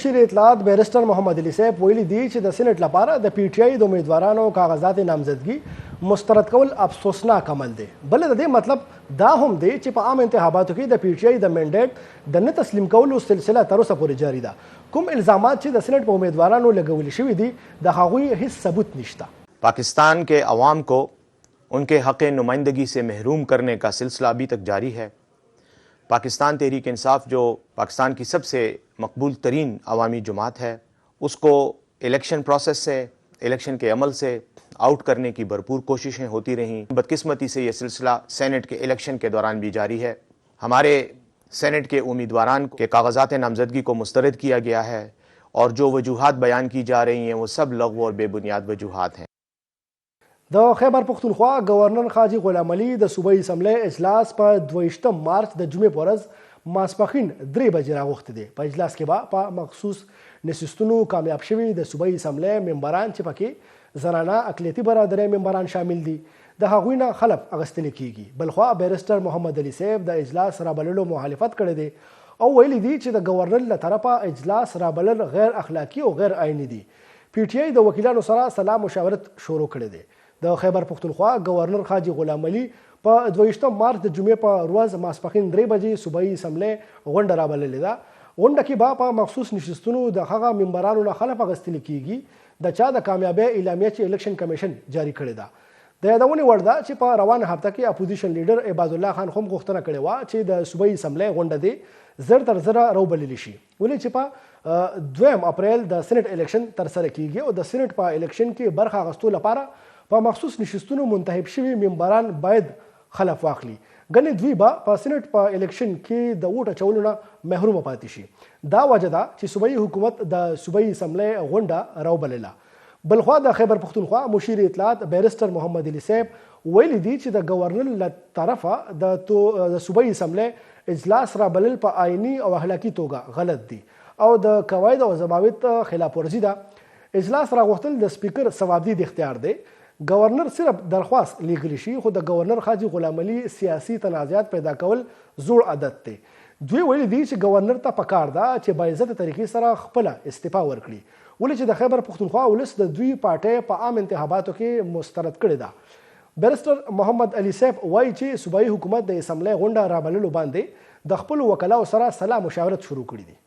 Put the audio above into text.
مشیر اطلاعات بیرسټر محمد علي صاحب ویلي دي چې د سینټ لپاره د پی ټی آی د امیدوارانو کاغذات نامزدګي مسترد کول افسوسناک عمل دی. بل د دې مطلب دا هم دی چې په عام انتخاباتو کې د پی ټی آی د منډیټ د نه تسلیم کولو سلسله تر اوسه پورې جاری ده. کوم الزامات چې د سینټ په امیدوارانو لګول شوي دي د هغوی هیڅ ثبوت نشته. पाकिस्तान के अवाम को उनके हक़ नुमाइंदगी से महरूम करने का सिलसिला अभी तक जारी है। पाकिस्तान तहरीक इंसाफ जो पाकिस्तान की सबसे मकबूल तरीन अवामी जमात है, उसको इलेक्शन प्रोसेस से, इलेक्शन के अमल से आउट करने की भरपूर कोशिशें होती रहीं। बदकिस्मती से ये सिलसिला सेनेट के इलेक्शन के दौरान भी जारी है। हमारे सेनेट के उम्मीदवारान के कागजात नामजदगी को मुस्तरद किया गया है और जो वजूहात बयान की जा रही हैं वो सब लग़्व और बेबुनियाद वजूहात हैं। د خیبر پختونخوا گورنر حاجي غلام علي د صوبایي اسمبلی اجلاس په 22 مارچ د جمعې په ورځ ماسپښین 3 بجې راغوښتی دی. په اجلاس کې به په مخصوص نشستونو کامیاب شوي د صوبایي اسمبلی ممبران چې پکې زنانه اقلیتي برادرۍ ممبران شامل دي د هغوی نه خلف اخیستل کیږي. بلخوا بیرسټر محمد علي صاحب د اجلاس رابللو مخالفت کړی دی او ویلي دي چې د گورنر له طرفه اجلاس رابلل غیر اخلاقی او غیر عیني دي. پی ټی آی د وکیلانو سره سلا مشاورت شروع کړی دی. د خیبر پختونخوا گورنر حاجي غلام علي په 22 مارچ د جمعې په ورځ ماسپښین 3 بجې صوبایي اسمبلی غونډه رابللې ده. غونډه کې به په مخصوص نشستونو د هغه ممبرانو نه خلف اخیستل کیږي د چا د کامیابۍ اعلامیه چې الیکشن کمیشن جاری کړې ده. د یادونې وړ ده چې په روانه هفته کې اپوزیشن لیډر عباد الله خان هم غوښتنه کړې وه چې د صوبایي اسمبلی غونډه دې زر تر زره راوبللی شي، ولې چې په 2 اپریل د سینټ الیکشن ترسره کیږي او د سینټ په الیکشن کې برخه اخیستو لپاره په مخصوص نشستونو منتخب شوي ممبران باید خلف واخلي. ګنې دوی به په سینټ په الیکشن کې د ووټ اچولو نه محرومه پاتې شي. دا وجه ده چې صوبایي حکومت د صوبایي اسمبلی غونډه راوبلله. بلخوا د خیبر پختونخوا مشیر اطلاعات بیرسټر محمد علي صاحب ویلي دي چې د گورنر له طرفه د صوبایي اسمبلی اجلاس رابلل په آئیني او اخلاقي توګه غلط دي او د قواعد او ضوابط خلاف ورزي ده. اجلاس راغوښتل د سپیکر ثوابدید اختیار دی. گورنر صرف درخواست لیږلی شي خو د گورنر حاجي غلام علي سیاسي تنازعات پیدا کول زوړ عادت دی. دوی ویلي دي چې گورنر ته پکار ده چې باعزته طریقې سره خپله استعفا ورکړي، ولې چې د خیبر پختونخوا ولس د دوی پارټۍ په عام انتخاباتو کې مسترد کړې ده. بیرسټر محمد علي صاحب وایي چې صوبایي حکومت د اسمبلی غونډه رابللو باندې د خپلو وکلاو سره سلا مشاورت شروع کړي دي.